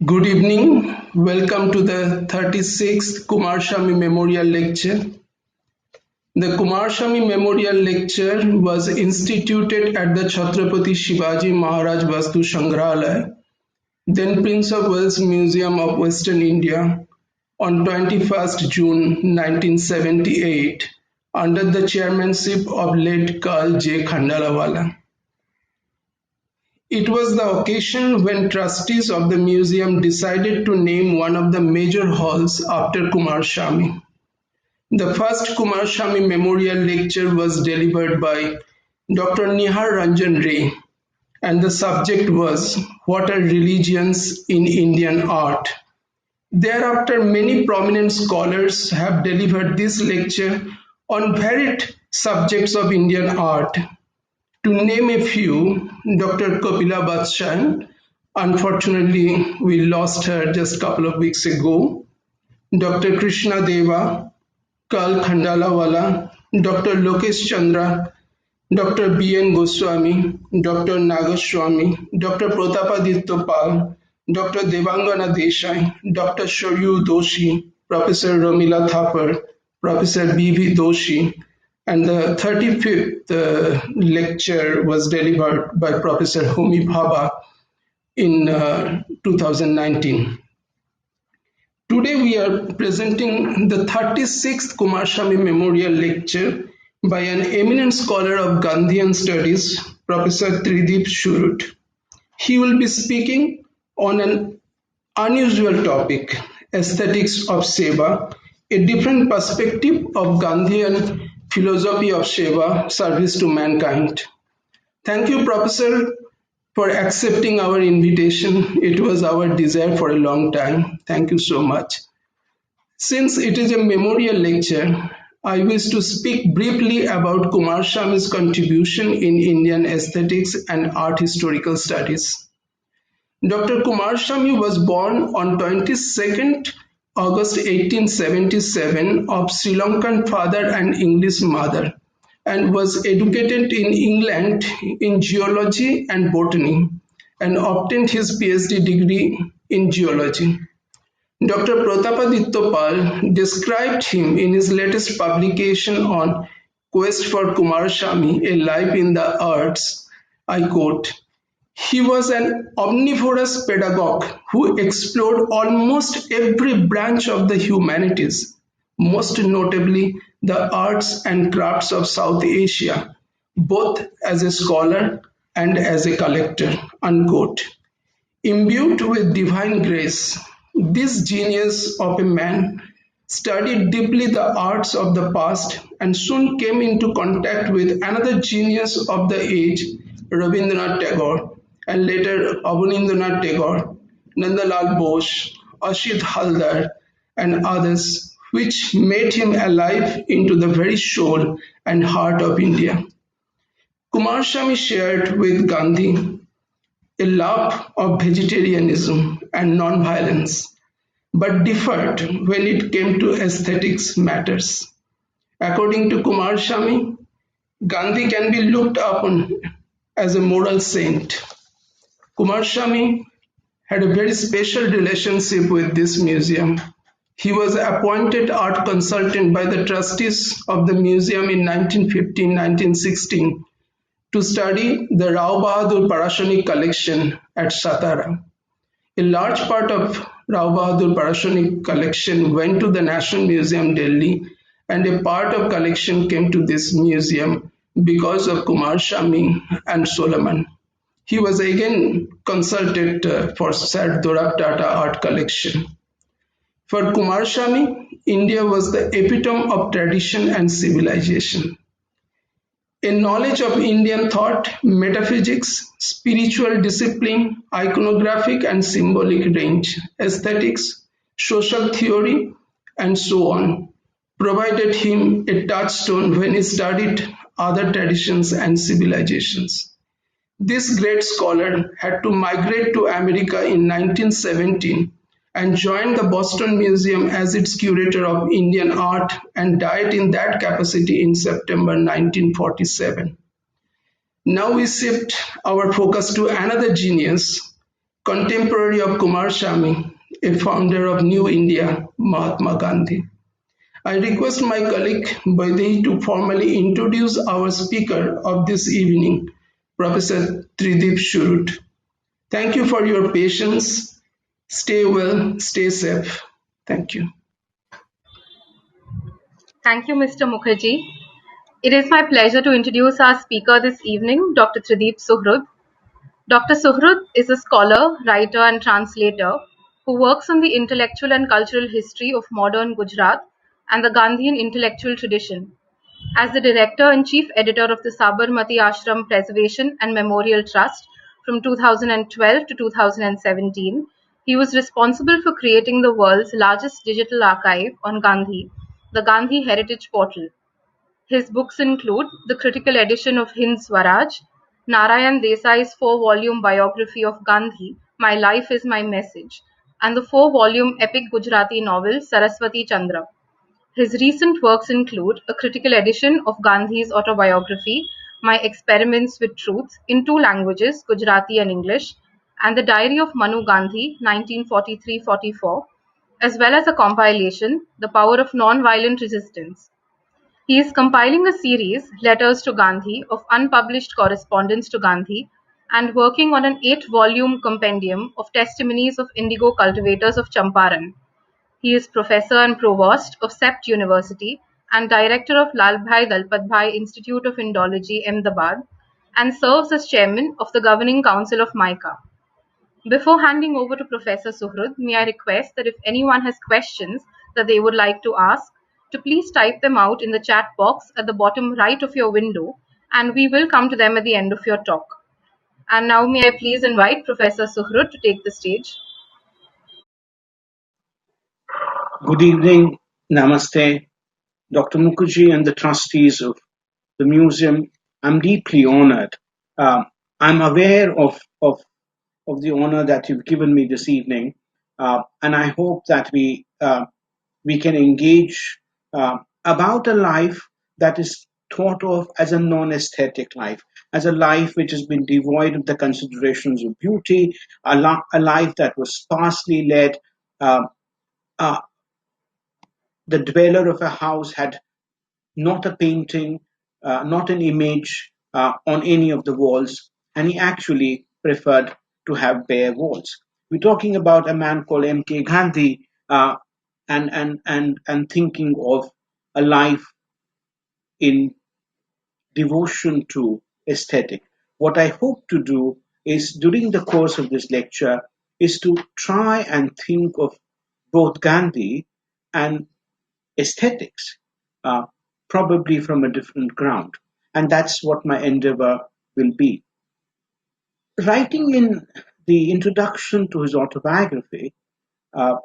Good evening. Welcome to the 36th Coomaraswamy Memorial Lecture. The Coomaraswamy Memorial Lecture was instituted at the Chhatrapati Shivaji Maharaj Vastu Sangrahalaya, then Prince of Wales Museum of Western India, on 21st June 1978 under the chairmanship of late Karl J. Khandalawala. It was the occasion when trustees of the museum decided to name one of the major halls after Coomaraswamy. The first Coomaraswamy Memorial Lecture was delivered by Dr. Nihar Ranjan Ray, and the subject was What are Religions in Indian Art? Thereafter, many prominent scholars have delivered this lecture on varied subjects of Indian art. To name a few, Dr. Kapila Batshayan, unfortunately we lost her just a couple of weeks ago, Dr. Krishna Deva, Karl Khandalawala, Dr. Lokesh Chandra, Dr. B.N. Goswami, Dr. Nagaswamy, Dr. Protapaditya Pal, Dr. Devangana Desai, Dr. Shoyu Doshi, Professor Ramila Thapar, Professor B.V. Doshi, and the 35th lecture was delivered by Professor Homi Bhabha in 2019. Today we are presenting the 36th Coomaraswamy Memorial Lecture by an eminent scholar of Gandhian studies, Professor Tridip Suhrud. He will be speaking on an unusual topic, aesthetics of Seva, a different perspective of Gandhian philosophy of Seva, service to mankind. Thank you, Professor, for accepting our invitation. It was our desire for a long time. Thank you so much. Since it is a memorial lecture, I wish to speak briefly about Coomaraswamy's contribution in Indian aesthetics and art historical studies. Dr. Coomaraswamy was born on 22nd August 1877 of Sri Lankan father and English mother, and was educated in England in geology and botany, and obtained his PhD degree in geology. Dr. Protapaditya Pal described him in his latest publication on Quest for Coomaraswamy, A Life in the Arts. I quote, "He was an omnivorous pedagogue who explored almost every branch of the humanities, most notably the arts and crafts of South Asia, both as a scholar and as a collector." Unquote. Imbued with divine grace, this genius of a man studied deeply the arts of the past and soon came into contact with another genius of the age, Rabindranath Tagore, and later Abanindranath Tagore, Nandalal Bose, Ashit Haldar, and others, which made him alive into the very soul and heart of India. Coomaraswamy shared with Gandhi a love of vegetarianism and non-violence, but differed when it came to aesthetics matters. According to Coomaraswamy, Gandhi can be looked upon as a moral saint. Coomaraswamy had a very special relationship with this museum. He was appointed art consultant by the trustees of the museum in 1915-1916 to study the Rao Bahadur Parashonic collection at Satara. A large part of Rao Bahadur Parashonic collection went to the National Museum, Delhi, and a part of collection came to this museum because of Coomaraswamy and Solomon. He was again consulted for Sir Dorab Tata art collection. For Coomaraswamy, India was the epitome of tradition and civilization. A knowledge of Indian thought, metaphysics, spiritual discipline, iconographic and symbolic range, aesthetics, social theory, and so on, provided him a touchstone when he studied other traditions and civilizations. This great scholar had to migrate to America in 1917 and joined the Boston Museum as its curator of Indian art and died in that capacity in September 1947. Now we shift our focus to another genius, contemporary of Coomaraswamy, a founder of New India, Mahatma Gandhi. I request my colleague Vaidhi to formally introduce our speaker of this evening, Professor Tridip Suhrud. Thank you for your patience. Stay well, stay safe. Thank you. Thank you, Mr. Mukherjee. It is my pleasure to introduce our speaker this evening, Dr. Tridip Suhrud. Dr. Suhrud is a scholar, writer, and translator who works on the intellectual and cultural history of modern Gujarat and the Gandhian intellectual tradition. As the director and chief editor of the Sabarmati Ashram Preservation and Memorial Trust from 2012 to 2017, he was responsible for creating the world's largest digital archive on Gandhi, the Gandhi Heritage Portal. His books include the critical edition of Hind Swaraj, Narayan Desai's four-volume biography of Gandhi, My Life is My Message, and the four-volume epic Gujarati novel Saraswati Chandra. His recent works include a critical edition of Gandhi's autobiography, My Experiments with Truth, in two languages, Gujarati and English, and the Diary of Manu Gandhi, 1943-44, as well as a compilation, The Power of Nonviolent Resistance. He is compiling a series, Letters to Gandhi, of unpublished correspondence to Gandhi, and working on an 8-volume compendium of testimonies of indigo cultivators of Champaran. He is Professor and Provost of CEPT University and Director of Lalbhai Dalpatbhai Institute of Indology, Ahmedabad, and serves as Chairman of the Governing Council of MICA. Before handing over to Professor Suhrud, may I request that if anyone has questions that they would like to ask, to please type them out in the chat box at the bottom right of your window, and we will come to them at the end of your talk. And now may I please invite Professor Suhrud to take the stage. Good evening, Namaste, Dr. Mukherjee and the trustees of the museum. I'm deeply honored. I'm aware of the honor that you've given me this evening, and I hope that we can engage about a life that is thought of as a non-aesthetic life, as a life which has been devoid of the considerations of beauty, a life that was sparsely led. Uh, uh, the dweller of a house had not a painting, not an image on any of the walls, and he actually preferred to have bare walls. We're talking about a man called M.K. Gandhi, and thinking of a life in devotion to aesthetic. What I hope to do is during the course of this lecture is to try and think of both Gandhi and aesthetics, uh, probably from a different ground. And that's what my endeavor will be. Writing in the introduction to his autobiography, uh,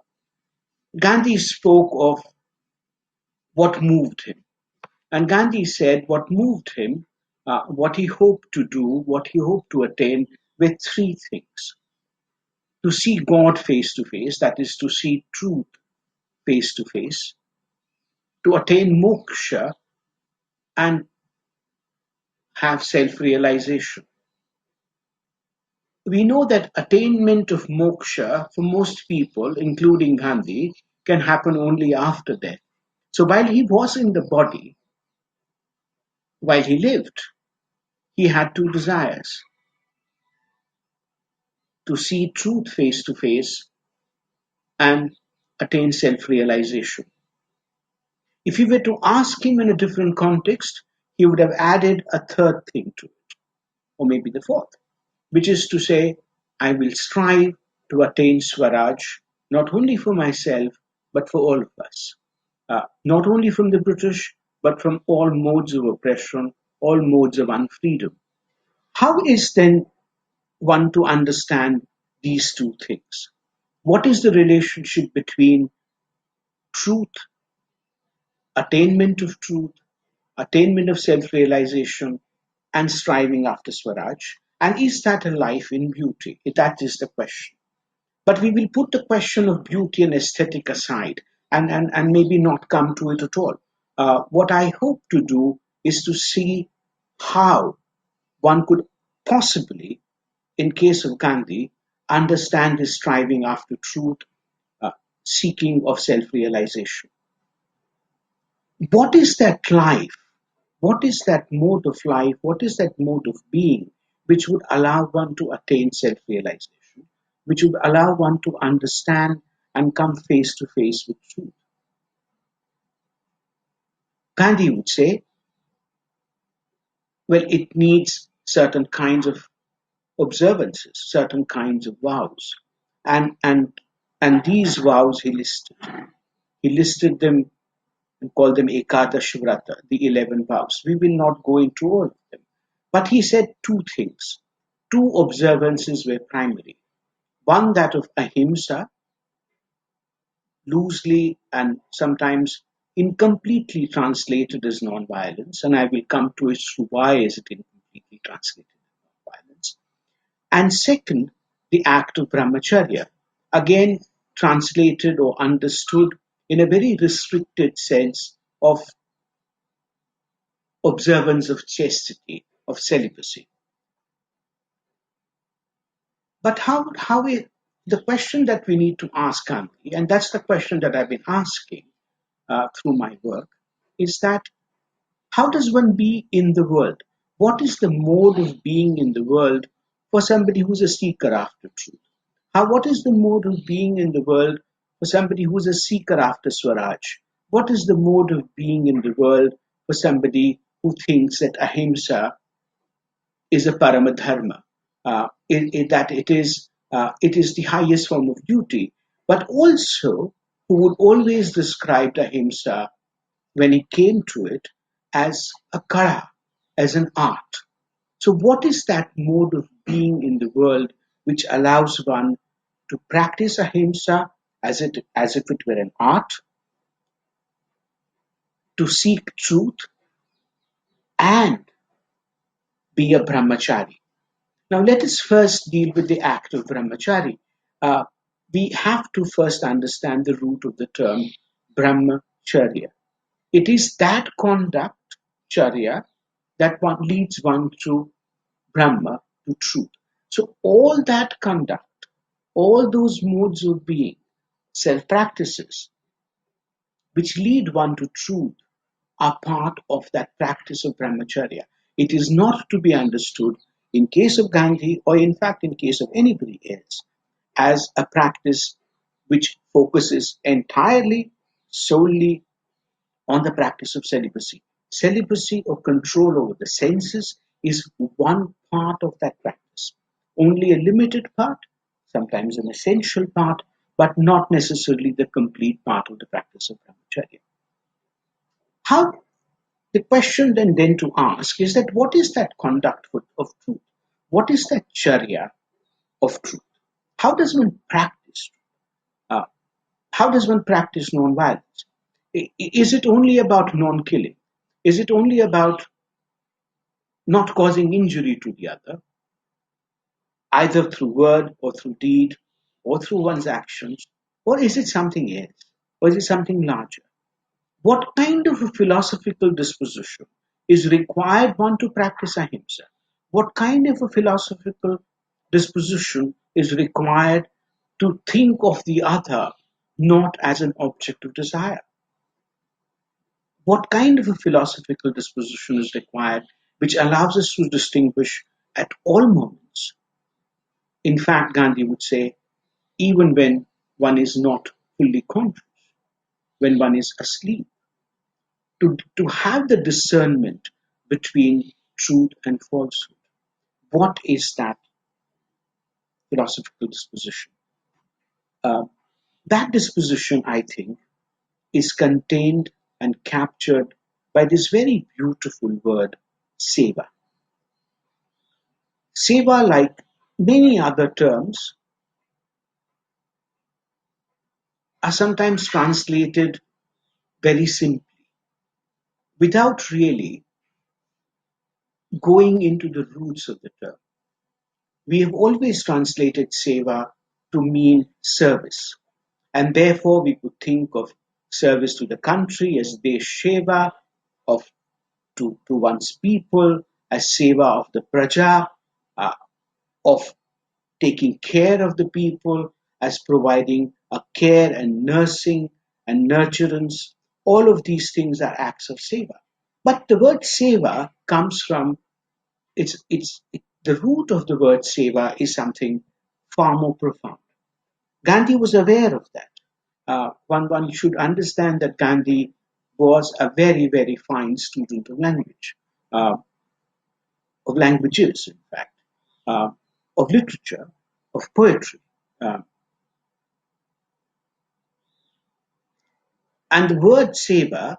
Gandhi spoke of what moved him. And Gandhi said what moved him, what he hoped to do, what he hoped to attain were three things. To see God face to face, that is, to see truth face to face, to attain moksha, and have self realization. We know that attainment of moksha for most people, including Gandhi, can happen only after death. So while he was in the body, while he lived, he had two desires: to see truth face to face and attain self realization. If you were to ask him in a different context, he would have added a third thing to it, or maybe the fourth, which is to say, I will strive to attain Swaraj, not only for myself, but for all of us. Not only from the British, but from all modes of oppression, all modes of unfreedom. How is then one to understand these two things? What is the relationship between truth, attainment of truth, attainment of self realization, and striving after Swaraj? And is that a life in beauty? That is the question. But we will put the question of beauty and aesthetic aside and maybe not come to it at all. What I hope to do is to see how one could possibly, in case of Gandhi, understand his striving after truth, uh, seeking of self-realization. What is that life? What is that mode of life? What is that mode of being which would allow one to attain self-realization, which would allow one to understand and come face to face with truth? Gandhi would say, well, it needs certain kinds of observances, certain kinds of vows. And and and these vows he listed. He listed them and called them Ekadash Vrata, the 11 vows. We will not go into all of them. But he said two things. Two observances were primary. One, that of Ahimsa, loosely and sometimes incompletely translated as non-violence, and I will come to it through why is it incompletely translated as non-violence. And second, the act of Brahmacharya, again translated or understood in a very restricted sense of observance of chastity, of celibacy. But the question that we need to ask Gandhi, and that's the question that I've been asking through my work, is that how does one be in the world? What is the mode of being in the world for somebody who's a seeker after truth? What is the mode of being in the world for somebody who's a seeker after Swaraj? What is the mode of being in the world for somebody who thinks that Ahimsa is a paramadharma, that it is the highest form of duty, but also who would always describe Ahimsa when he came to it as a kala, as an art. So, what is that mode of being in the world which allows one to practice ahimsa as if it were an art, to seek truth, and be a brahmachari? Now, let us first deal with the act of brahmachari. Uh, we have to first understand the root of the term brahmacharya. It is that conduct, charya, that one leads one to Brahma, to truth. So all that conduct, all those modes of being, self-practices, which lead one to truth, are part of that practice of brahmacharya. It is not to be understood in case of Gandhi, or in fact in case of anybody else, as a practice which focuses entirely, solely on the practice of celibacy. Celibacy or control over the senses is one part of that practice. Only a limited part, sometimes an essential part, but not necessarily the complete part of the practice of brahmacharya. How the question then to ask is that what is that conduct of truth? What is that charya of truth? How does one practice? Uh, how does one practice non-violence? Is it only about non-killing? Is it only about not causing injury to the other, either through word or through deed or through one's actions? Or is it something else? Or is it something larger? What kind of a philosophical disposition is required one to practice ahimsa? What kind of a philosophical disposition is required to think of the other not as an object of desire? What kind of a philosophical disposition is required which allows us to distinguish at all moments? In fact, Gandhi would say, even when one is not fully conscious, when one is asleep, to have the discernment between truth and falsehood. What is that philosophical disposition? Uh, that disposition, I think, is contained and captured by this very beautiful word, seva. Seva, like many other terms, are sometimes translated very simply, without really going into the roots of the term. We have always translated seva to mean service, and therefore we could think of service to the country as desheva, of to one's people, as seva of the praja, uh, of taking care of the people, as providing a care and nursing and nurturance. All of these things are acts of seva. But the word seva comes from the root of the word seva is something far more profound. Gandhi was aware of that. One should understand that Gandhi was a very, very fine student of language, uh, of languages, in fact, uh, of literature, of poetry. Uh, and the word seva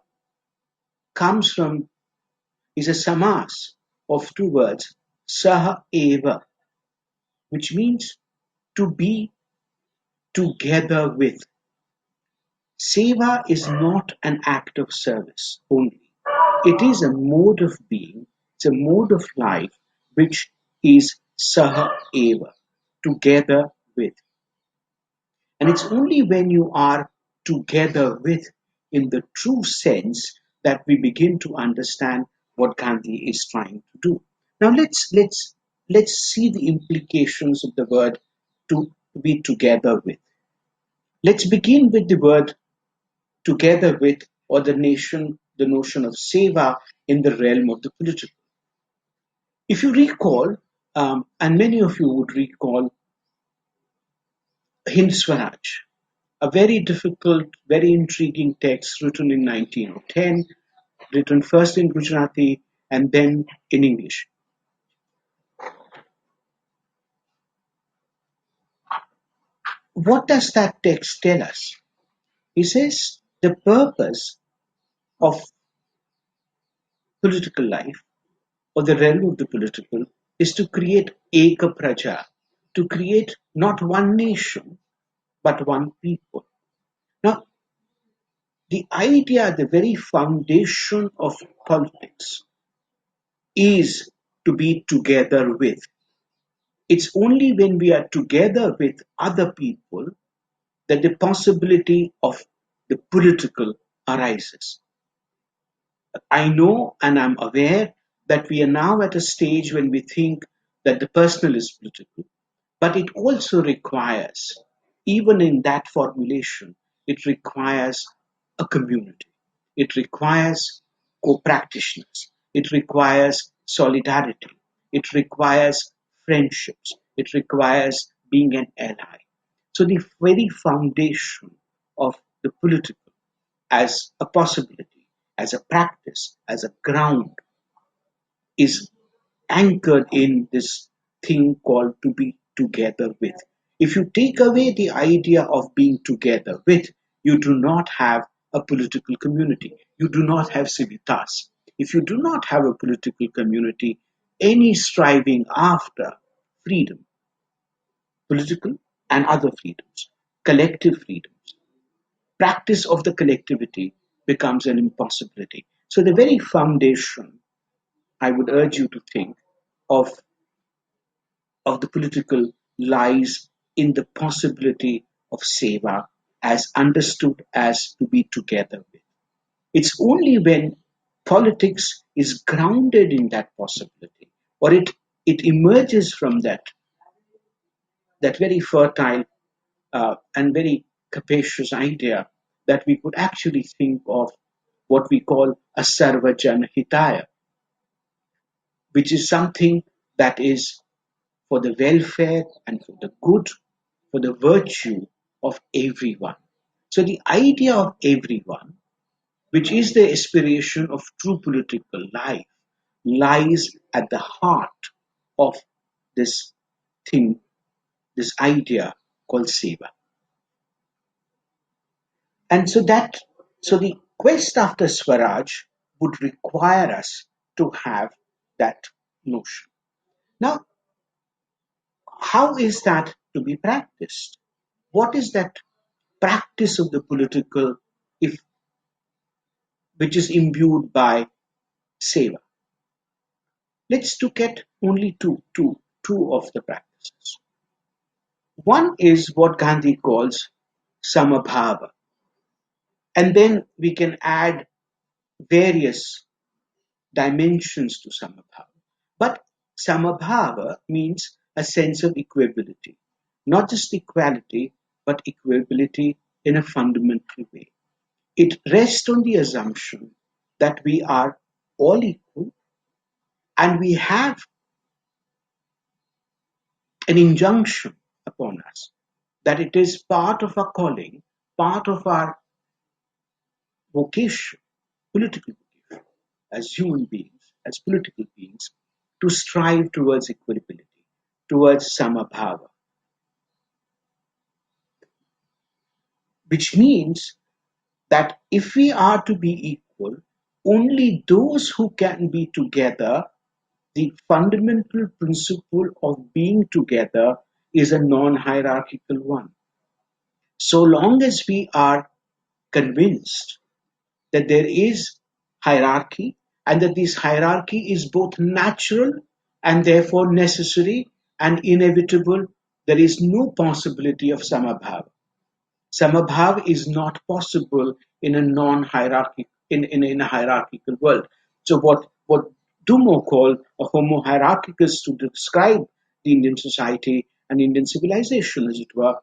comes from, is a samas of two words, saha eva, which means to be together with. Seva is not an act of service only. It is a mode of being, it's a mode of life which is saha eva, together with. And it's only when you are together with, in the true sense, that we begin to understand what Gandhi is trying to do. Now let's see the implications of the word to be together with. Let's begin with the word together with, or the notion of seva in the realm of the political. If you recall, and many of you would recall Hind Swaraj, a very difficult, very intriguing text written in 1910, written first in Gujarati and then in English. What does that text tell us? He says the purpose of political life, or the realm of the political, is to create Eka Praja, to create not one nation, but one people. Now, the idea, the very foundation of politics is to be together with. It's only when we are together with other people that the possibility of the political arises. I know and I'm aware that we are now at a stage when we think that the personal is political, but it also requires, even in that formulation, it requires a community. It requires co-practitioners. It requires solidarity. It requires friendships. It requires being an ally. So the very foundation of the political as a possibility, as a practice, as a ground is anchored in this thing called to be together with. If you take away the idea of being together with, you do not have a political community. You do not have civitas. If you do not have a political community, any striving after freedom, political and other freedoms, collective freedoms, practice of the collectivity becomes an impossibility. So the very foundation, I would urge you to think of the political lies in the possibility of seva as understood as to be together with. It's only when politics is grounded in that possibility, or it emerges from that very fertile and very capacious idea, that we could actually think of what we call a sarvajana hitaya, which is something that is for the welfare and for the good, for the virtue of everyone. So the idea of everyone, which is the aspiration of true political life, lies at the heart of this thing, this idea called seva. And so the quest after Swaraj would require us to have that notion. Now, how is that to be practiced? What is that practice of the political, if which is imbued by seva? Let's look at only two of the practices. One is what Gandhi calls Samabhava, and then we can add various dimensions to Samabhava. But Samabhava means a sense of equability. Not just equality, but equability in a fundamental way. It rests on the assumption that we are all equal and we have an injunction upon us that it is part of our calling, part of our vocation, political vocation, as human beings, as political beings, to strive towards equality, towards Samabhava, which means that if we are to be equal, only those who can be together, the fundamental principle of being together is a non hierarchical one. So long as we are convinced that there is hierarchy and that this hierarchy is both natural and therefore necessary and inevitable, there is no possibility of samabhava. Samabhava is not possible in a non-hierarchical in a hierarchical world. So what Dumo called a homo hierarchicus to describe the Indian society and Indian civilization, as it were,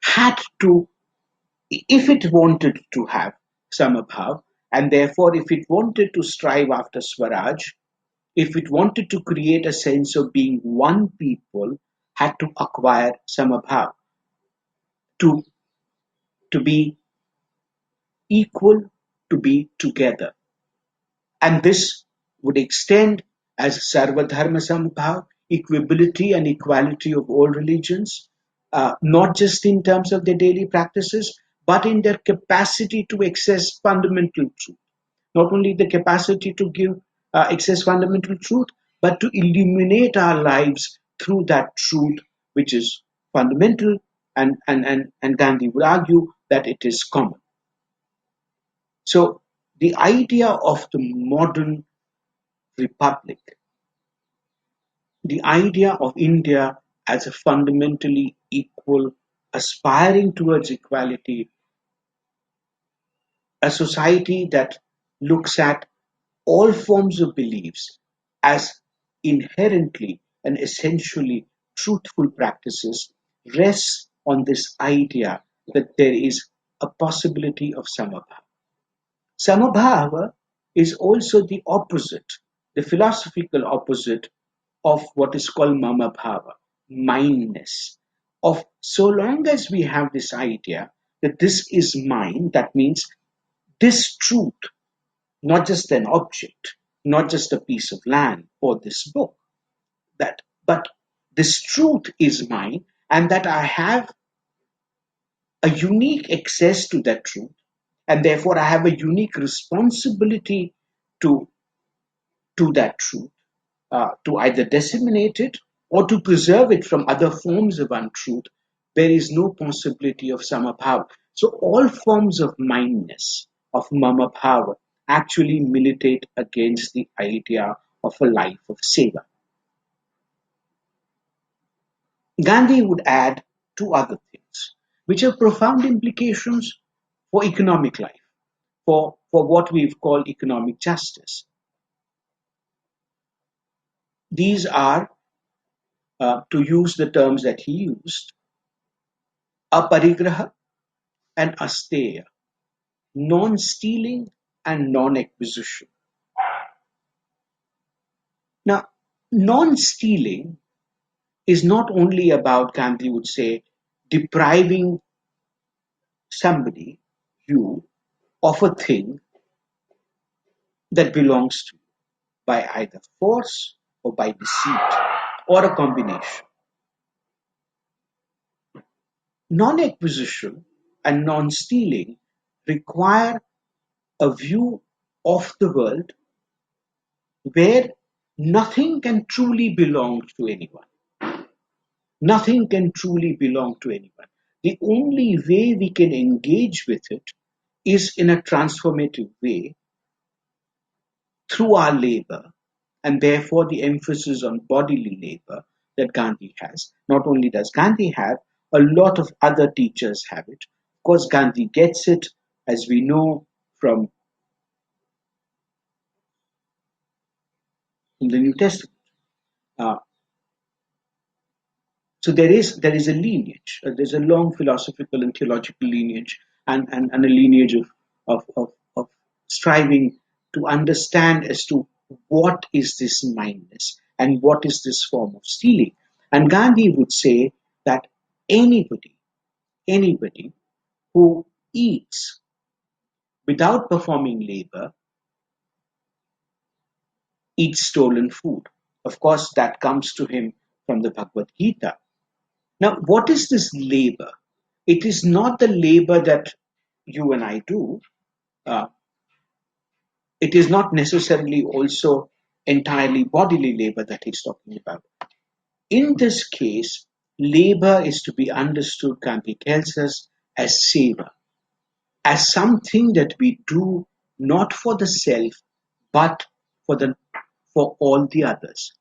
had to, if it wanted to have Samabhav, and therefore if it wanted to strive after Swaraj, if it wanted to create a sense of being one people, had to acquire Samabhav to, to be equal, to be together. And this would extend as Sarvadharma Sambhav, equability and equality of all religions, not just in terms of their daily practices, but in their capacity to access fundamental truth. Not only the capacity to give access fundamental truth, but to illuminate our lives through that truth, which is fundamental, and Gandhi would argue that it is common. So the idea of the modern republic, the idea of India as a fundamentally equal, aspiring towards equality, a society that looks at all forms of beliefs as inherently and essentially truthful practices, rests on this idea that there is a possibility of samabhava. Samabhava is also the opposite, the philosophical opposite of what is called mamabhava, mindness. Of so long as we have this idea that this is mine, that means this truth, not just an object, not just a piece of land or this book, that but this truth is mine, and that I have a unique access to that truth, and therefore I have a unique responsibility to that truth, to either disseminate it or to preserve it from other forms of untruth. There is no possibility of samabhava. So all forms of mindness, of mamabhava, actually militate against the idea of a life of seva. Gandhi would add two other things, which have profound implications for economic life, for what we've called economic justice. These are, to use the terms that he used, aparigraha and asteya, non-stealing and non-acquisition. Now, non-stealing is not only about, Gandhi would say, depriving somebody, you, of a thing that belongs to you by either force or by deceit or a combination. Non-acquisition and non-stealing require a view of the world where nothing can truly belong to anyone. Nothing can truly belong to anyone. The only way we can engage with it is in a transformative way through our labor, and therefore the emphasis on bodily labor that Gandhi has. Not only does Gandhi have, a lot of other teachers have it. Of course, Gandhi gets it, as we know from the New Testament. Uh, So there is a lineage. There's a long philosophical and theological lineage, and a lineage of striving to understand as to what is this mindness and what is this form of stealing. And Gandhi would say that anybody who eats without performing labor eats stolen food. Of course, that comes to him from the Bhagavad Gita. Now, what is this labor? It is not the labor that you and I do. Uh, it is not necessarily also entirely bodily labor that he's talking about. In this case, labor is to be understood, Gandhi tells us, as seva, as something that we do not for the self, but for all the others.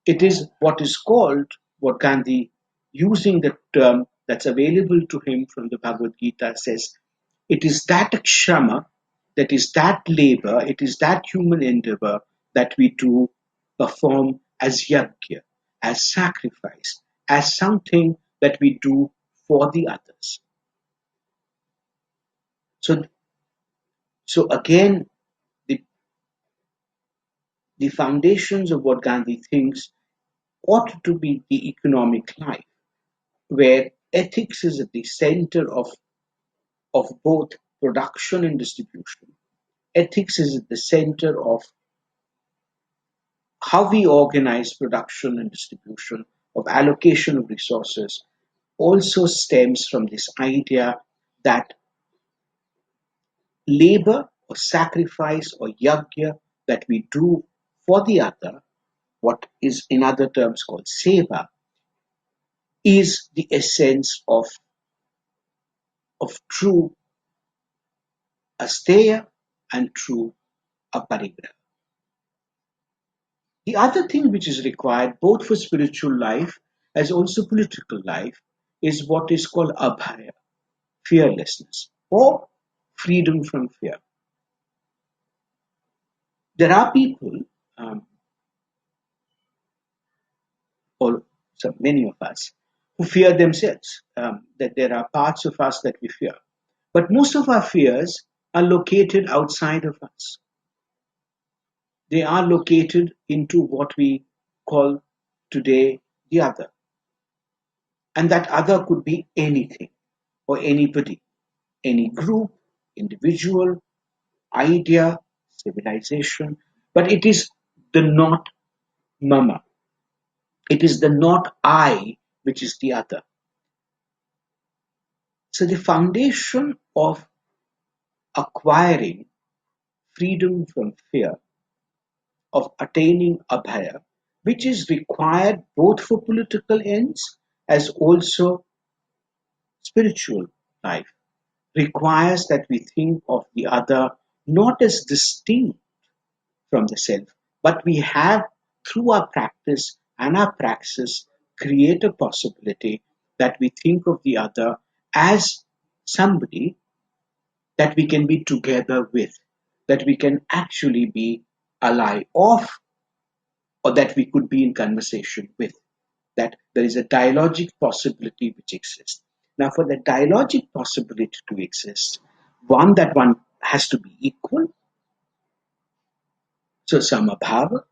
It is what is called, what Gandhi, using the term that's available to him from the Bhagavad Gita, says, it is that kshama, that is that labor, it is that human endeavor that we do perform as yajna, as sacrifice, as something that we do for the others. So, so again, the, the foundations of what Gandhi thinks ought to be the economic life, where ethics is at the center of both production and distribution. Ethics is at the center of how we organize production and distribution, of allocation of resources, also stems from this idea that labor or sacrifice or yajna that we do for the other, what is in other terms called seva, is the essence of true asteya and true aparigraha. The other thing which is required both for spiritual life as also political life is what is called abhaya, fearlessness, or freedom from fear. There are people, um, or many of us, who fear themselves, that there are parts of us that we fear. But most of our fears are located outside of us. They are located into what we call today the other. And that other could be anything or anybody, any group, individual, idea, civilization. But it is the not mama. It is the not I which is the other. So the foundation of acquiring freedom from fear, of attaining abhaya, which is required both for political ends as also spiritual life, requires that we think of the other not as distinct from the self, but we have, through our practice and our praxis, create a possibility that we think of the other as somebody that we can be together with, that we can actually be ally of, or that we could be in conversation with, that there is a dialogic possibility which exists. Now, for the dialogic possibility to exist, one has to be equal, so Samabhava,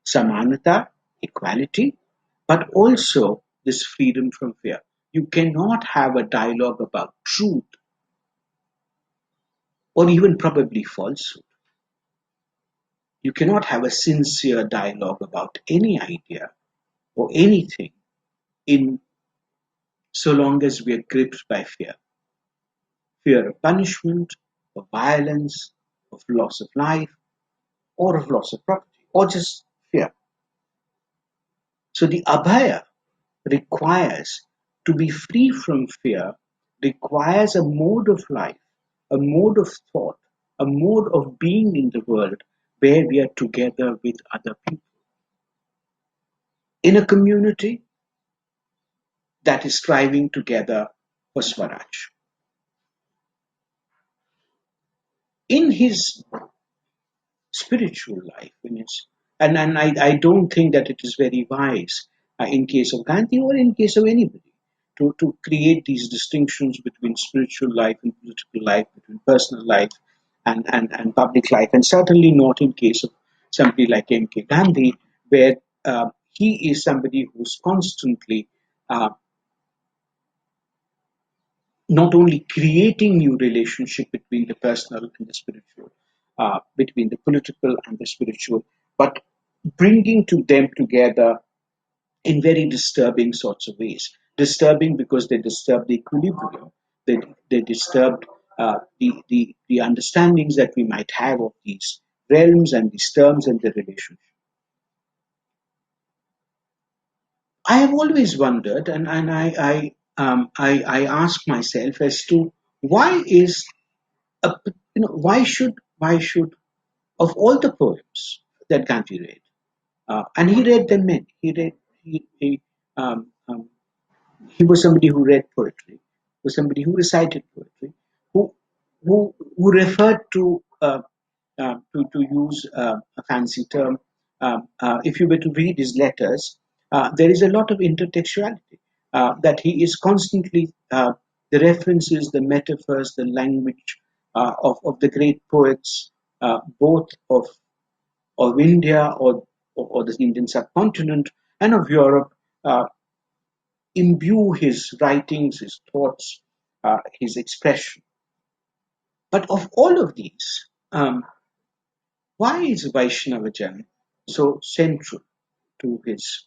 Samanata, equality, but also this freedom from fear. You cannot have a dialogue about truth or even probably falsehood. You cannot have a sincere dialogue about any idea or anything in so long as we are gripped by fear. Fear of punishment, of violence, of loss of life, or of loss of property, or just fear. So the abhaya requires, to be free from fear, requires a mode of life, a mode of thought, a mode of being in the world where we are together with other people. In a community that is striving together for Swaraj. In his spiritual life, and I don't think that it is very wise in case of Gandhi or in case of anybody, to create these distinctions between spiritual life and political life, between personal life and public life, and certainly not in case of somebody like M.K. Gandhi, where he is somebody who's constantly not only creating new relationship between the personal and the spiritual, between the political and the spiritual, but bringing to them together in very disturbing sorts of ways. Disturbing because they disturb the equilibrium. They disturbed the understandings that we might have of these realms and these terms and their relationship. I have always wondered, and I ask myself as to why is why should of all the poems that Gandhi read, and he read them many. Um, um, he was somebody who read poetry, was somebody who recited poetry, who who referred to use a fancy term. If you were to read his letters, there is a lot of intertextuality that he is constantly the references, the metaphors, the language of the great poets, both of India or the Indian subcontinent and of Europe, uh, imbue his writings, his thoughts, his expression. But of all of these, why is Vaishnavajan so central to his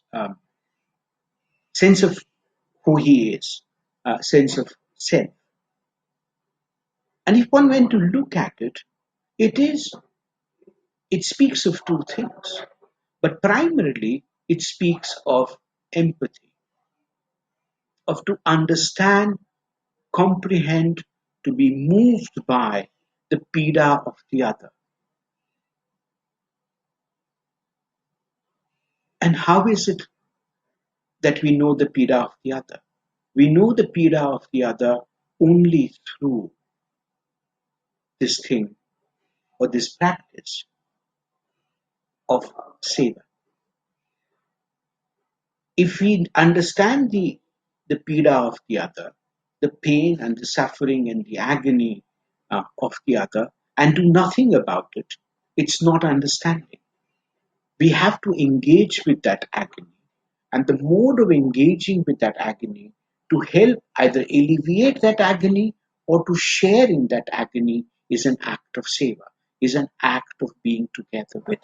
sense of who he is, sense of self? And if one went to look at it, it speaks of two things, but primarily it speaks of empathy, of to understand, comprehend, to be moved by the pida of the other. And how is it that we know the pida of the other? We know the pida of the other only through this thing or this practice of seva. If we understand the pida of the other, the pain and the suffering and the agony of the other, and do nothing about it, it's not understanding. We have to engage with that agony. And the mode of engaging with that agony to help either alleviate that agony or to share in that agony is an act of seva, is an act of being together with.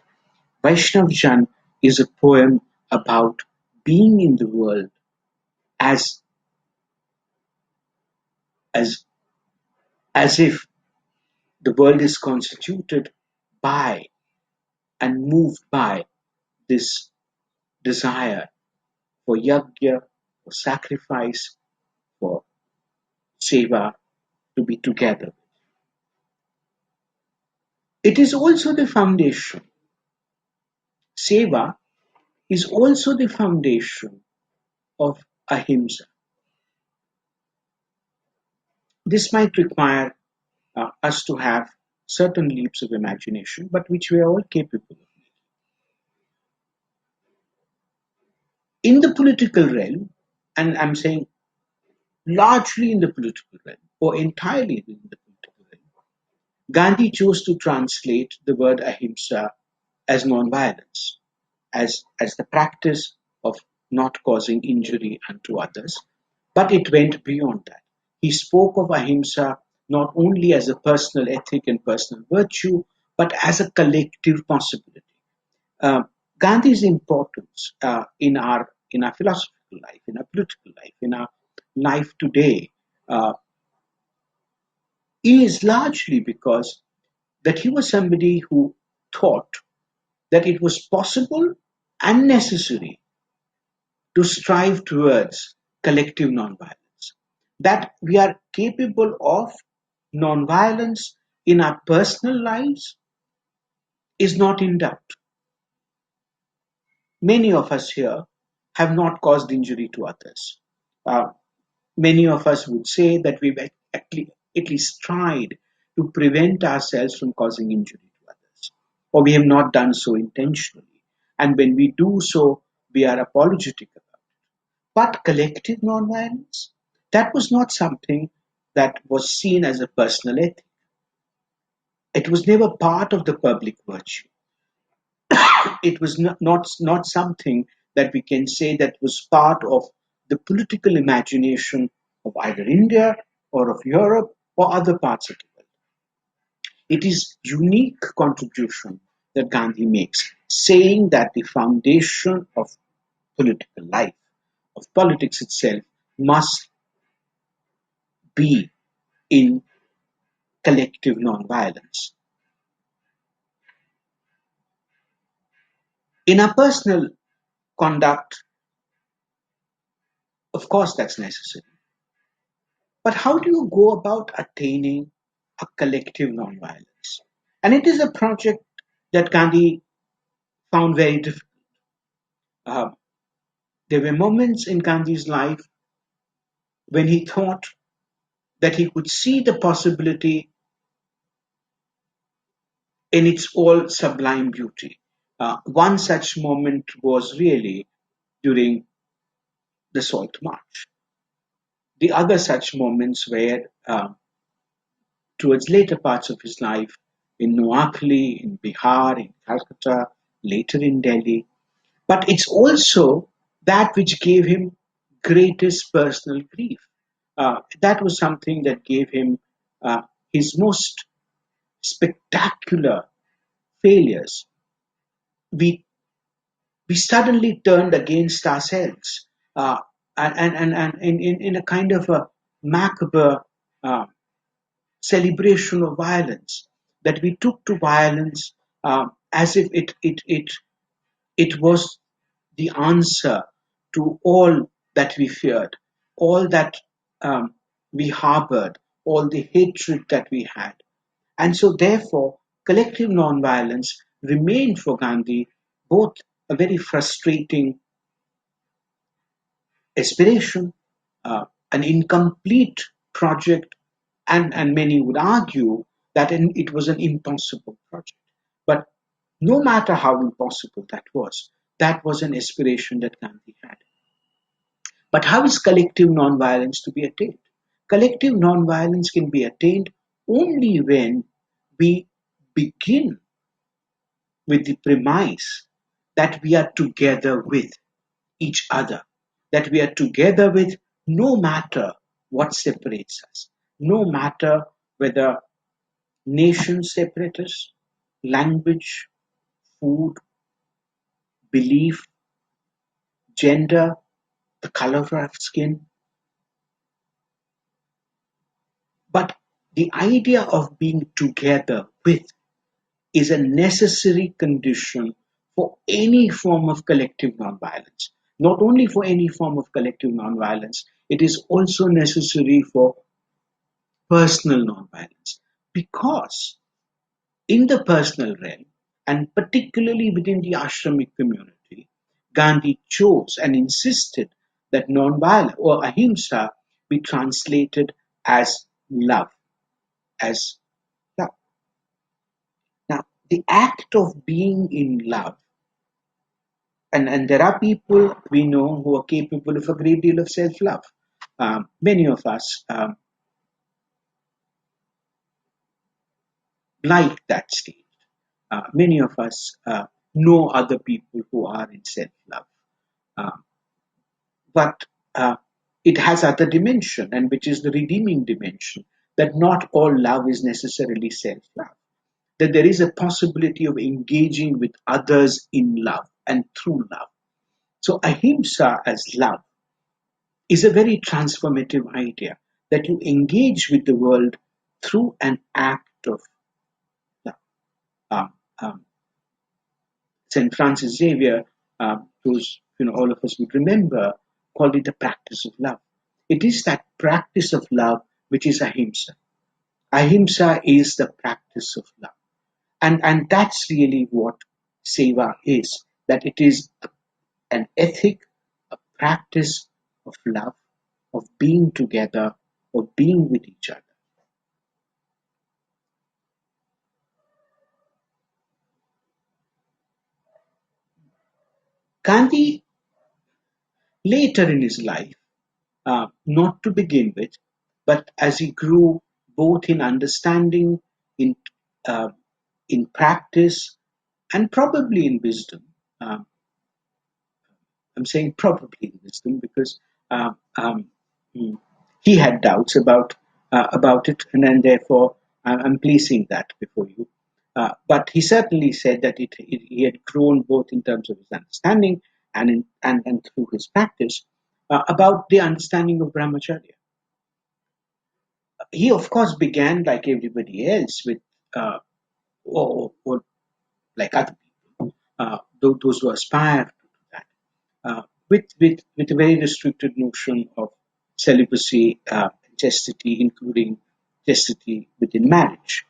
Vaishnav Jan is a poem about being in the world as as as if the world is constituted by and moved by this desire for yajna, for sacrifice, for seva, to be together. It is also the foundation. Seva is also the foundation of Ahimsa. This might require us to have certain leaps of imagination, but which we are all capable of. In the political realm, and I'm saying largely in the political realm, or entirely in the political realm, Gandhi chose to translate the word ahimsa as non-violence, as the practice of not causing injury unto others. But it went beyond that. He spoke of ahimsa not only as a personal ethic and personal virtue, but as a collective possibility. Uh, Gandhi's importance in our philosophical life, in our political life, in our life today, uh, is largely because that he was somebody who thought that it was possible and necessary to strive towards collective nonviolence. That we are capable of nonviolence in our personal lives is not in doubt. Many of us here have not caused injury to others. Uh, Many of us would say that we've at least tried to prevent ourselves from causing injury to others, or we have not done so intentionally. And when we do so, we are apologetic about it. But collective nonviolence, that was not something that was seen as a personal ethic. It was never part of the public virtue. It was not something that we can say that was part of the political imagination of either India or of Europe or other parts of the world. It is unique contribution that Gandhi makes, saying that the foundation of political life, of politics itself, must be in collective nonviolence. In our personal conduct, of course, that's necessary. But how do you go about attaining a collective nonviolence? And it is a project that Gandhi found very difficult. Uh, there were moments in Gandhi's life when he thought that he could see the possibility in its all sublime beauty. One such moment was really during the Salt March. The other such moments were towards later parts of his life in Noakhali, in Bihar, in Calcutta, later in Delhi. But it's also that which gave him greatest personal grief. That was something that gave him his most spectacular failures. We we suddenly turned against ourselves, and in a kind of a macabre uh, celebration of violence, that we took to violence as if it was the answer to all that we feared, all that we harbored, all the hatred that we had. And so, therefore, collective nonviolence remained for Gandhi both a very frustrating aspiration, an incomplete project, and many would argue that it was an impossible project. But no matter how impossible that was an aspiration that Gandhi had. But how is collective nonviolence to be attained? Collective nonviolence can be attained only when we begin with the premise that we are together with each other, that we are together with no matter what separates us, no matter whether nations separate us, language, food, belief, gender, the color of our skin. But the idea of being together with is a necessary condition for any form of collective nonviolence. Not only for any form of collective nonviolence, it is also necessary for personal nonviolence. Because in the personal realm, and particularly within the ashramic community, Gandhi chose and insisted that nonviolence or ahimsa be translated as love, as love. Now, the act of being in love, and there are people we know who are capable of a great deal of self-love. Many of us like that state. Many of us know other people who are in self-love. Uh, but it has other dimension, and which is the redeeming dimension, that not all love is necessarily self-love. That there is a possibility of engaging with others in love and through love. So ahimsa as love is a very transformative idea, that you engage with the world through an act of love. Um, um, St. Francis Xavier, who's all of us would remember, called it the practice of love. It is that practice of love which is ahimsa. Ahimsa is the practice of love, and that's really what seva is. That it is an ethic, a practice of love, of being together, of being with each other. Gandhi later in his life, not to begin with, but as he grew both in understanding, in uh, in practice, and probably in wisdom. Uh, I'm saying probably in wisdom because uh, um, mm, he had doubts about it, and then therefore I'm placing that before you. But he certainly said that he had grown both in terms of his understanding and through his practice about the understanding of Brahmacharya. He, of course, began like everybody else with, or like other people, those who aspire to do that, with a very restricted notion of celibacy, chastity, including chastity within marriage.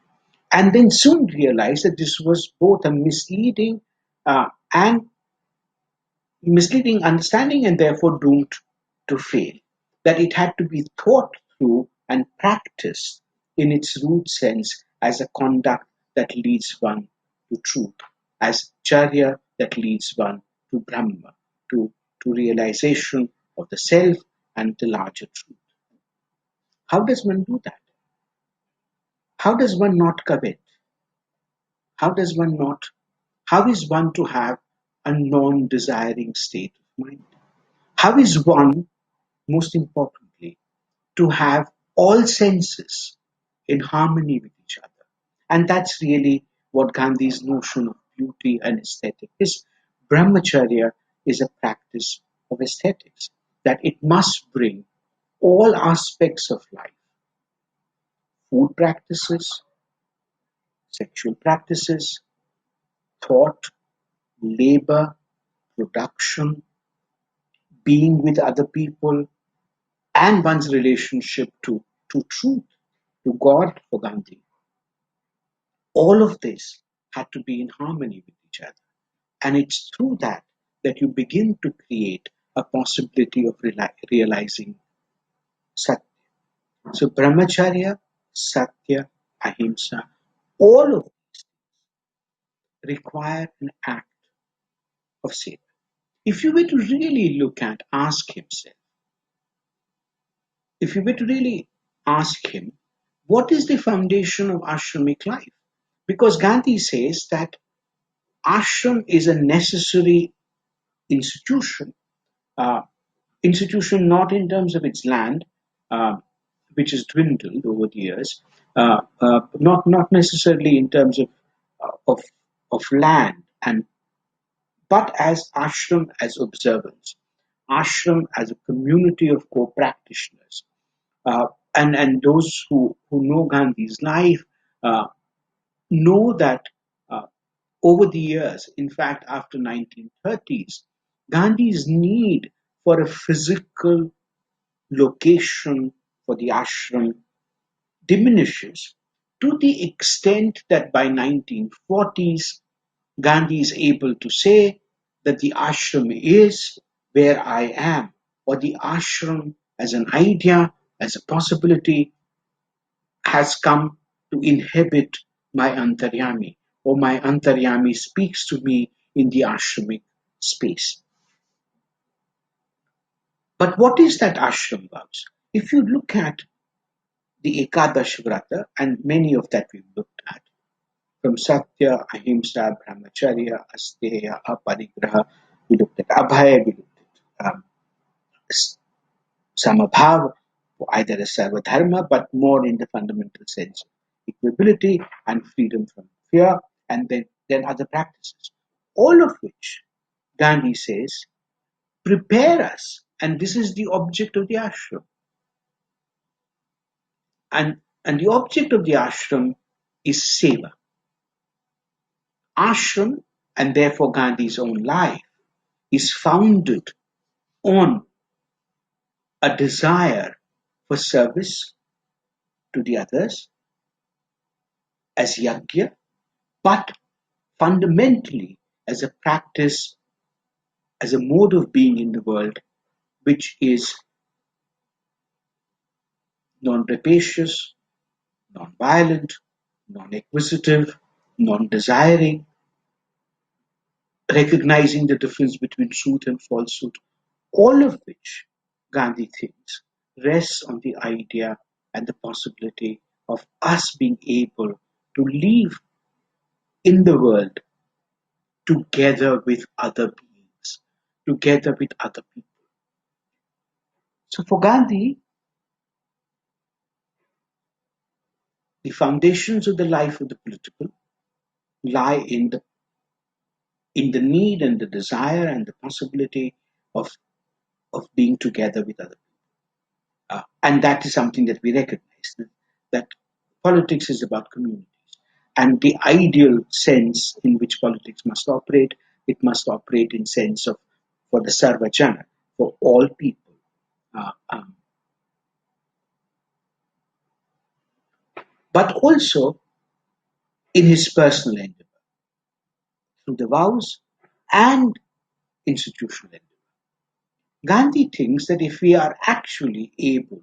And then soon realized that this was both a and misleading understanding and therefore doomed to fail. That it had to be thought through and practiced in its root sense as a conduct that leads one to truth, as charya that leads one to Brahma, to realization of the self and the larger truth. How does one do that? How does one not covet? How does one not? How is one to have a non desiring state of mind? How is one, most importantly, to have all senses in harmony with each other? And that's really what Gandhi's notion of beauty and aesthetic is. Brahmacharya is a practice of aesthetics, that it must bring all aspects of life, food practices, sexual practices, thought, labor, production, being with other people, and one's relationship to truth, to God for Gandhi. All of this had to be in harmony with each other. And it's through that that you begin to create a possibility of realizing Satya. So Brahmacharya, Satya, Ahimsa, all of require an act of Seva. If you were to really ask himself, if you were to really ask him, what is the foundation of ashramic life? Because Gandhi says that ashram is a necessary institution, uh, institution not in terms of its land, uh, which has dwindled over the years, not necessarily in terms of land, and but as ashram as observance, ashram as a community of co-practitioners, uh, and those who know Gandhi's life uh, know that uh, over the years, in fact, after 1930s, Gandhi's need for a physical location for the ashram diminishes to the extent that by 1940s, Gandhi is able to say that the ashram is where I am, or the ashram as an idea, as a possibility, has come to inhabit my antaryami, or my antaryami speaks to me in the ashramic space. But what is that ashram vows? If you look at the Ekadash Vrata, and many of that we've looked at, from Satya, Ahimsa, Brahmacharya, Asteya, Aparigraha, we looked at Abhaya, we looked at Samabhava, either as Sarvadharma, but more in the fundamental sense of equability and freedom from fear, and then other practices. All of which, Gandhi says, prepare us, and this is the object of the ashram. And the object of the ashram is seva. Ashram, and therefore Gandhi's own life, is founded on a desire for service to the others as yajna, but fundamentally as a practice, as a mode of being in the world, which is non-rapacious, non-violent, non-acquisitive, non-desiring, recognizing the difference between truth and falsehood, all of which Gandhi thinks rests on the idea and the possibility of us being able to live in the world together with other beings, together with other people. So for Gandhi, the foundations of the life of the political lie in the need and the desire and the possibility of being together with other people. And that is something that we recognize, that politics is about communities. And the ideal sense in which politics must operate, it must operate in sense of for the Sarvajana, for all people. Uh, um, but also in his personal endeavor, through the vows and institutional endeavor. Gandhi thinks that if we are actually able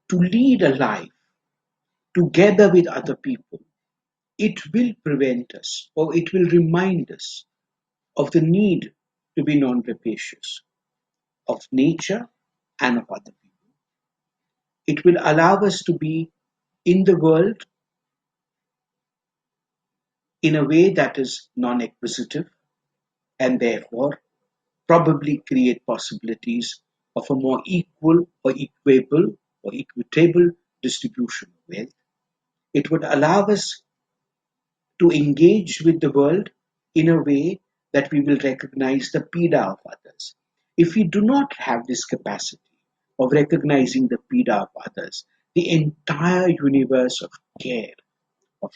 to lead a life together with other people, it will prevent us or it will remind us of the need to be non rapacious of nature and of other people. It will allow us to be in the world in a way that is non acquisitive and therefore probably create possibilities of a more equal or equable or equitable distribution of wealth. It would allow us to engage with the world in a way that we will recognize the pida of others. If we do not have this capacity of recognizing the pida of others, the entire universe of care, of,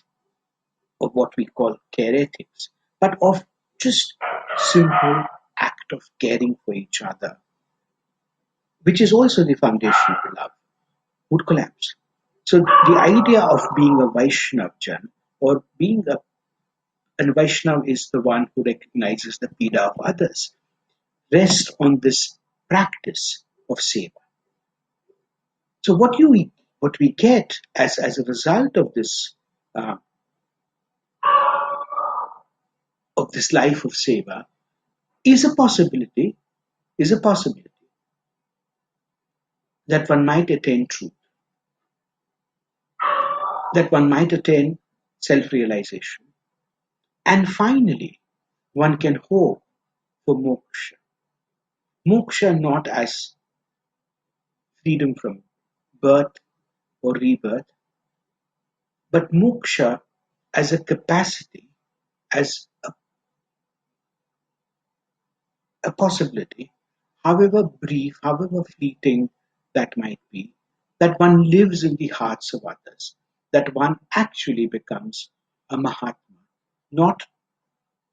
of what we call care ethics, but of just simple act of caring for each other, which is also the foundation of love, would collapse. So the idea of being a Vaishnavjan or being a and Vaishnav is the one who recognizes the pida of others, rests on this practice of seva. So what we get as a result uh, of this life of seva is a possibility is a possibility that one might attain truth, that one might attain self-realization, and finally one can hope for moksha. Moksha not as freedom from birth or rebirth, but moksha as a capacity, as a possibility, however brief, however fleeting that might be, that one lives in the hearts of others, that one actually becomes a Mahatma, not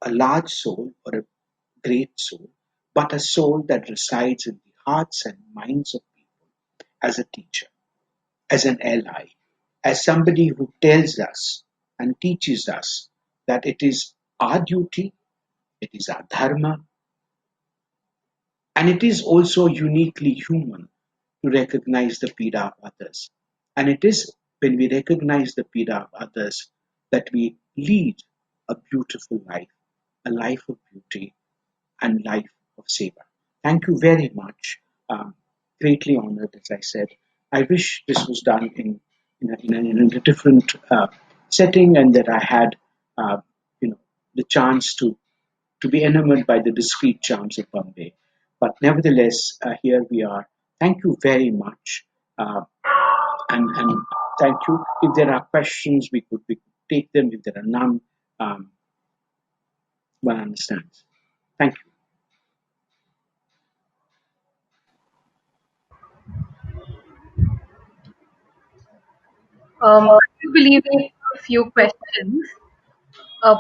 a large soul or a great soul, but a soul that resides in the hearts and minds of people as a teacher, as an ally, as somebody who tells us and teaches us that it is our duty, it is our dharma, and it is also uniquely human to recognize the pida of others. And it is when we recognize the pida of others that we lead a beautiful life, a life of beauty and life of seva. Thank you very much. Greatly honored, as I said. I wish this was done in a different setting, and that I had, uh, the chance to be enamored by the discreet charms of Bombay. But nevertheless, here we are. Thank you very much, and thank you. If there are questions, we could take them. If there are none, um, one understands. Thank you. I do believe we have a few questions.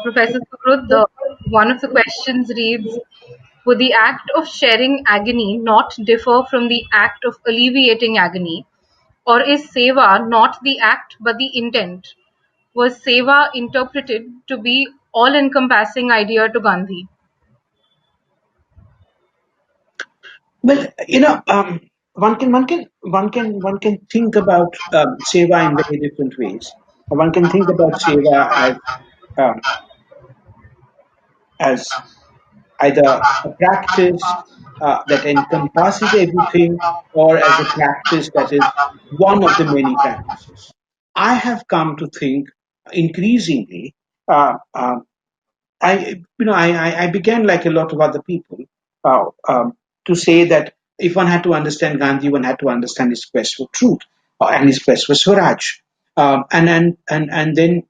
Professor Suhrud, one of the questions reads, would the act of sharing agony not differ from the act of alleviating agony? Or is seva not the act but the intent? Was seva interpreted to be all-encompassing idea to Gandhi? Well, one can think about seva in very different ways. One can think about seva um, as either a practice that encompasses everything, or as a practice that is one of the many practices. I have come to think increasingly. Uh, uh, I began like a lot of other people uh, um, to say that if one had to understand Gandhi, one had to understand his quest for truth and his quest for Swaraj. And then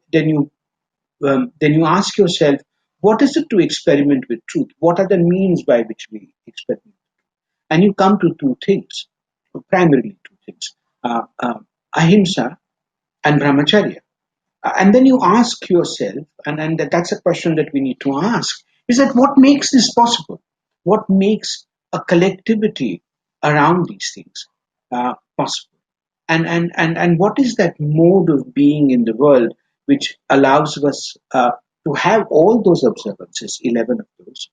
you ask yourself, what is it to experiment with truth? What are the means by which we experiment? And you come to two things, primarily two things: Ahimsa and Brahmacharya. And then you ask yourself, and that's a question that we need to ask, is that what makes this possible? What makes a collectivity around these things possible? And what is that mode of being in the world which allows us to have all those observances, 11 of those,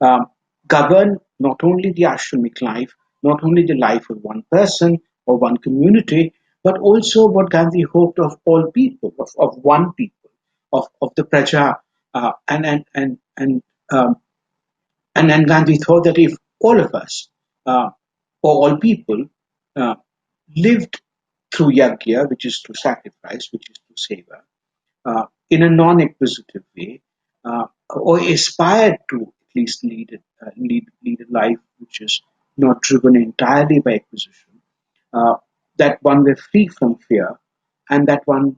um, govern not only the ashramic life, not only the life of one person or one community, but also what Gandhi hoped of all people, of one people, of the praja. Uh, and Gandhi thought that if all of us, uh, or all people, uh, lived through yajna, which is through sacrifice, which is through seva, in a non-acquisitive way, or aspire to at least lead a life which is not driven entirely by acquisition, uh, that one were free from fear, and that one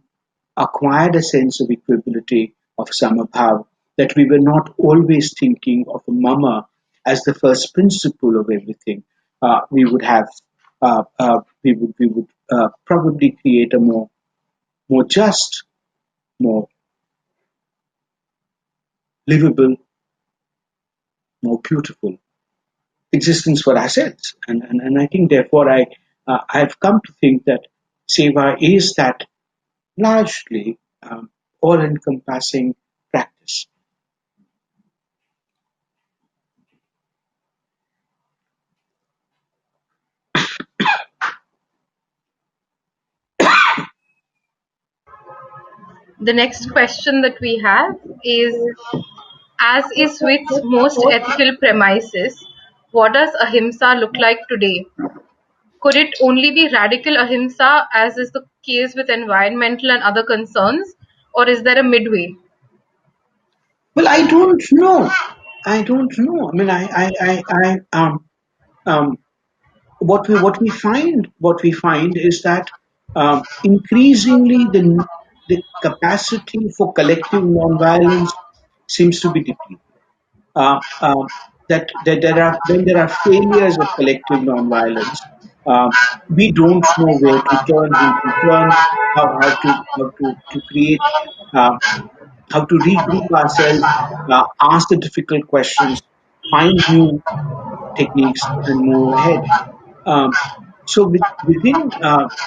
acquired a sense of equability, of Samabhava, that we were not always thinking of a mama as the first principle of everything. We would have, we would probably create a more just, more livable, more beautiful existence for ourselves. And I think, therefore, I've come to think that Seva is that largely all encompassing practice. The next question that we have is, as is with most ethical premises, what does Ahimsa look like today? Could it only be radical Ahimsa, as is the case with environmental and other concerns, or is there a midway? Well, I don't know. I don't know. I mean, um, what we find is that increasingly the capacity for collective nonviolence seems to be depleted. uh, uh, that there are when there are failures of collective nonviolence, uh, we don't know where to turn, who to turn, how to create, uh, how to regroup ourselves, ask the difficult questions, find new techniques, and move ahead. Um, within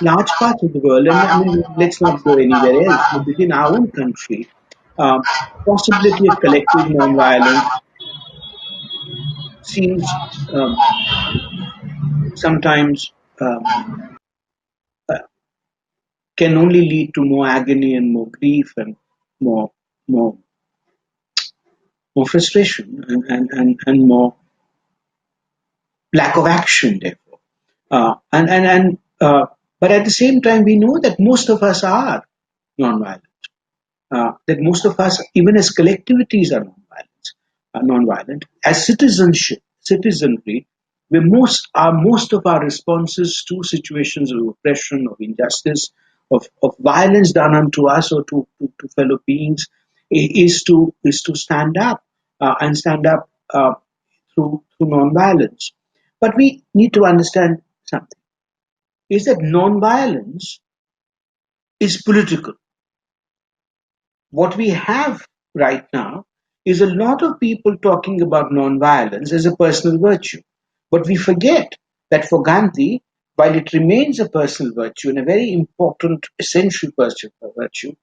large parts of the world, and I mean, let's not go anywhere else, but within our own country, um, possibility of collective nonviolence seems sometimes uh, can only lead to more agony and more grief and more more more frustration and more lack of action, therefore. But at the same time, we know that most of us are nonviolent. That most of us, even as collectivities, are nonviolent. As citizenry, most of our responses to situations of oppression, of injustice, of violence done unto us or to fellow beings, is to stand up, and stand up through nonviolence. But we need to understand something: is that nonviolence is political. What we have right now is a lot of people talking about nonviolence as a personal virtue. But we forget that for Gandhi, while it remains a personal virtue and a very important, essential personal virtue,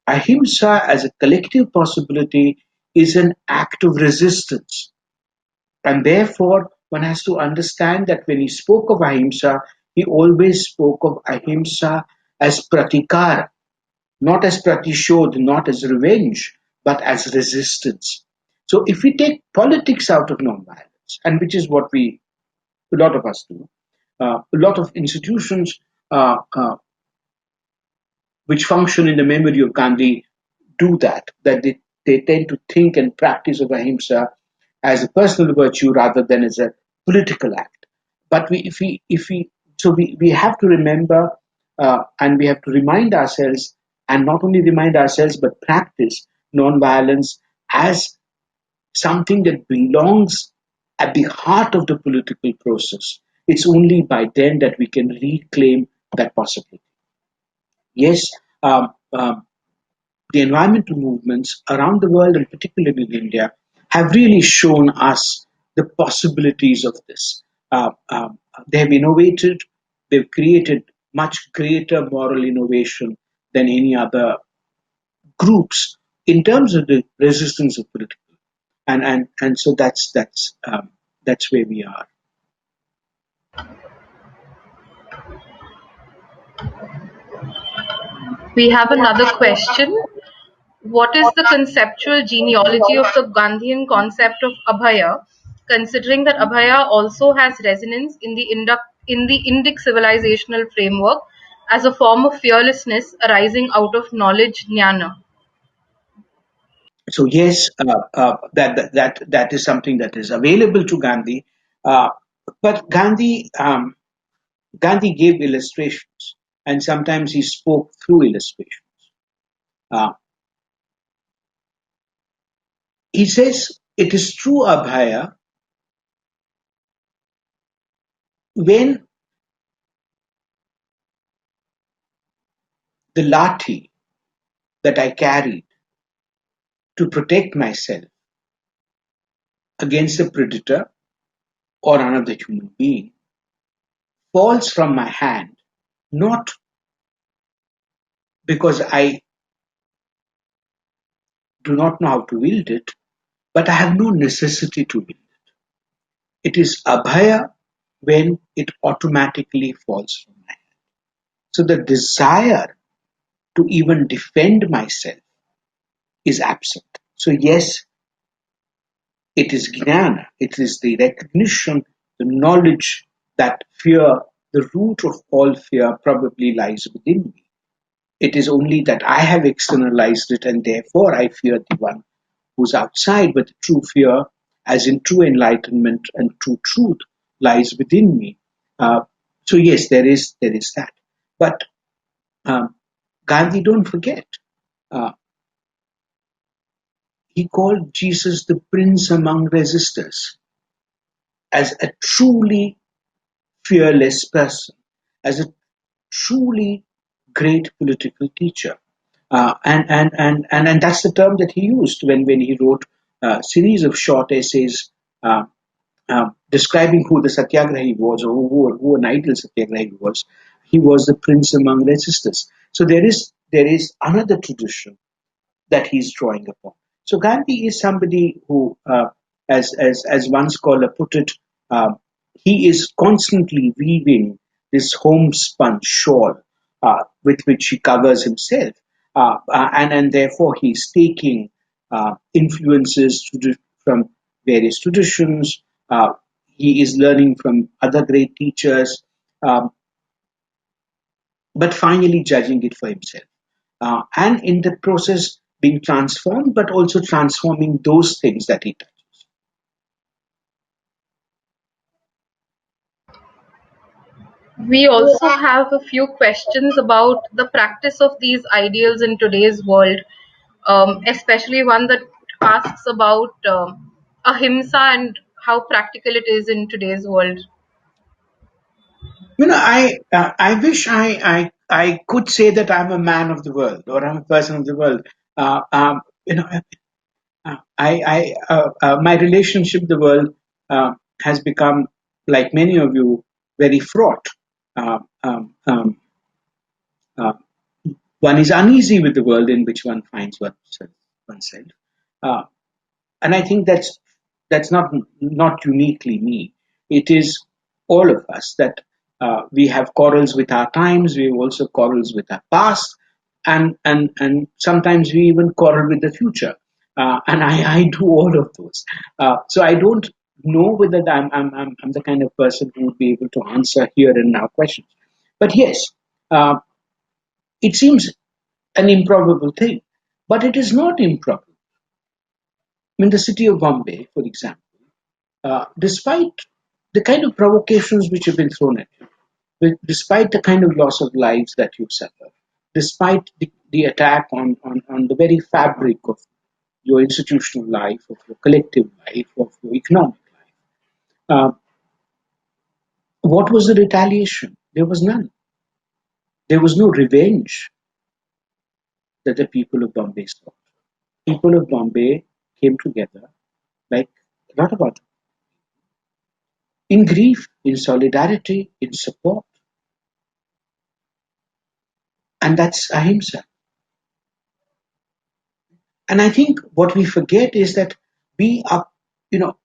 ahimsa as a collective possibility is an act of resistance. And therefore, one has to understand that when he spoke of ahimsa, he always spoke of ahimsa as pratikara, not as pratishod, not as revenge, but as resistance. So if we take politics out of nonviolence, and which is what a lot of us do, a lot of institutions which function in the memory of Gandhi do that they tend to think and practice of ahimsa as a personal virtue rather than as a political act. But we have to remember and we have to remind ourselves, and not only remind ourselves but practice non-violence as something that belongs at the heart of the political process. It's only by then that we can reclaim that possibility. Yes, um, um, the environmental movements around the world, and particularly in India, have really shown us the possibilities of this. They have innovated, they've created much greater moral innovation than any other groups in terms of the resistance of political. And so that's where we are. We have another question. What is the conceptual genealogy of the Gandhian concept of Abhaya, considering that Abhaya also has resonance in the Indic civilizational framework as a form of fearlessness arising out of knowledge, jnana? So yes, that is something that is available to Gandhi, uh, but Gandhi gave illustrations, and sometimes he spoke through illustrations. Uh, he says it is true, Abhaya, when the lathi that I carried to protect myself against a predator or another human being falls from my hand, not because I do not know how to wield it, but I have no necessity to wield it. It is Abhaya when it automatically falls from my hand. So the desire to even defend myself is absent. So yes, it is jnana, it is the recognition, the knowledge that fear, the root of all fear probably lies within me. It is only that I have externalized it and therefore I fear the one who's outside, but true fear, as in true enlightenment and true truth, lies within me. Uh, so yes, there is that. But um, Gandhi, don't forget, uh, he called Jesus the prince among resistors, as a truly fearless person, as a truly great political teacher. And that's the term that he used when he wrote a series of short essays uh, describing who the satyagrahi was, or who an ideal satyagrahi was. He was the prince among resistors. So there is another tradition that he's drawing upon. So Gandhi is somebody who, as one scholar put it, he is constantly weaving this homespun shawl with which he covers himself, and therefore he's taking influences from various traditions. He is learning from other great teachers, um, but finally judging it for himself. And in the process, being transformed, but also transforming those things that he touches. We also have a few questions about the practice of these ideals in today's world, especially one that asks about ahimsa and how practical it is in today's world. I wish I could say that I'm a man of the world or I'm a person of the world. Uh, um, you know, my relationship with the world has become, like many of you, very fraught. Uh, um, um, uh, One is uneasy with the world in which one finds oneself. Uh, and I think that's not uniquely me. It is all of us that we have quarrels with our times. We have also quarrels with our past, and sometimes we even quarrel with the future. and I do all of those. So I don't know whether I'm the kind of person who would be able to answer here and now questions. But yes, uh, it seems an improbable thing, but it is not improbable. I mean, the city of Bombay, for example, despite the kind of provocations which have been thrown at you, despite the kind of loss of lives that you've suffered, despite the attack on the very fabric of your institutional life, of your collective life, of your economic life, what was the retaliation? There was none. There was no revenge that the people of Bombay sought. People of Bombay came together like a lot of other, in grief, in solidarity, in support, and that's Ahimsa. And I think what we forget is that we are, you know,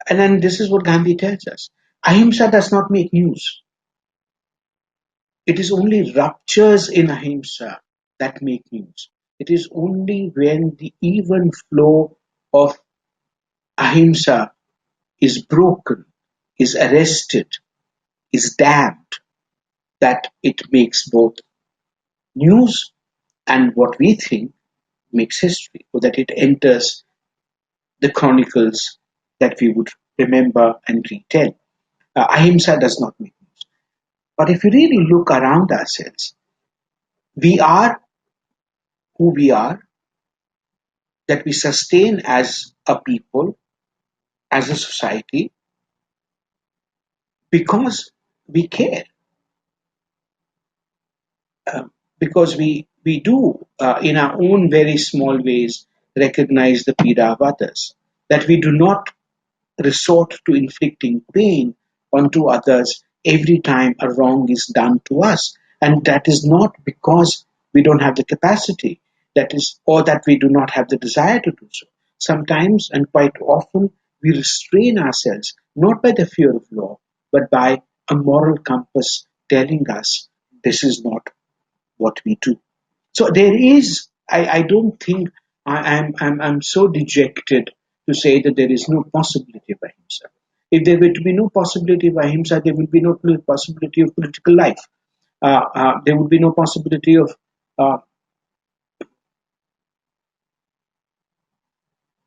and then this is what Gandhi tells us: Ahimsa does not make news. It is only ruptures in Ahimsa that make news. It is only when the even flow of Ahimsa is broken, is arrested, is damned, that it makes both news and what we think makes history, or that it enters the chronicles that we would remember and retell. Ahimsa does not make news. But if you really look around ourselves, we are who we are, that we sustain as a people, as a society, because we care, uh, because we do, in our own very small ways, recognize the pida of others, that we do not resort to inflicting pain onto others every time a wrong is done to us. And that is not because we don't have the capacity, that is, or that we do not have the desire to do so. Sometimes and quite often we restrain ourselves not by the fear of law, but by a moral compass telling us this is not what we do. So there is, I don't think I'm so dejected to say that there is no possibility of ahimsa. If there were to be no possibility of ahimsa, there will be no possibility of political life. There would be no possibility uh,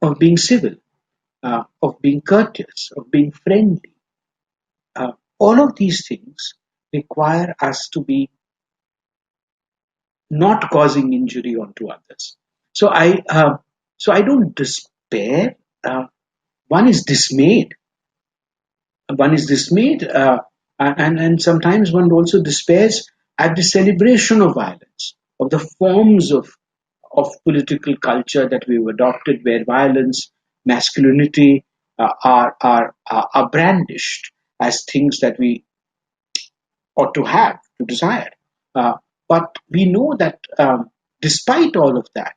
of being civil, of being courteous, of being friendly. All of these things require us to be not causing injury onto others. So I don't despair. One is dismayed. One is dismayed, and sometimes one also despairs at the celebration of violence, of the forms of political culture that we've adopted, where violence, masculinity are brandished as things that we ought to have, to desire. Uh, but we know that despite all of that,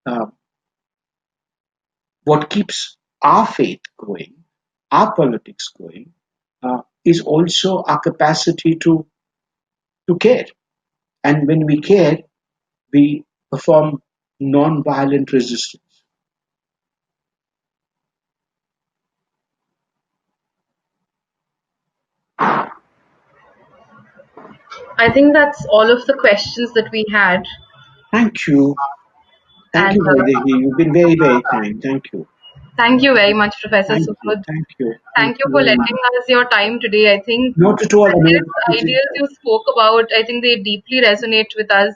uh, what keeps our faith going, our politics going, is also our capacity to care. And when we care, we perform non-violent resistance. I think that's all of the questions that we had. Thank you. Thank And you, Vaidehi. You've been very, very kind. Thank you. thank you very much, Professor Thank you. Suhrud. Thank you. Thank Thank you you for very letting much. us your time today. I think Not at all. I mean, ideas you spoke about, I think they deeply resonate with us,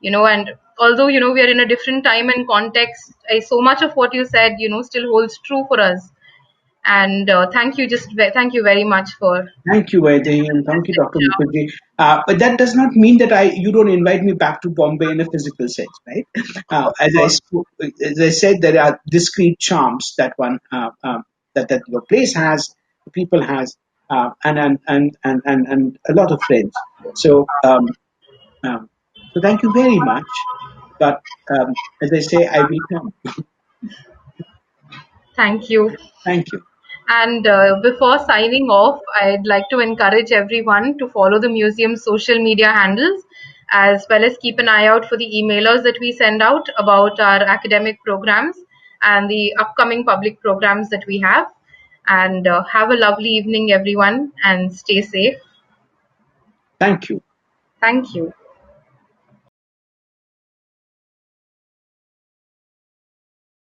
and although, we are in a different time and context, so much of what you said, still holds true for us. And thank you very much for thank you, Vaidehi, and thank you, Dr. Mukherjee. But that does not mean that you don't invite me back to Bombay in a physical sense, right? As I said, there are discrete charms that that your place has, the people has, and a lot of friends. So um, so thank you very much. But as I say, I will come. thank you. Thank you. And before signing off, I'd like to encourage everyone to follow the museum's social media handles. as well as keep an eye out for the emailers that we send out about our academic programs and the upcoming public programs that we have. And have a lovely evening, everyone, and stay safe. Thank you. Thank you.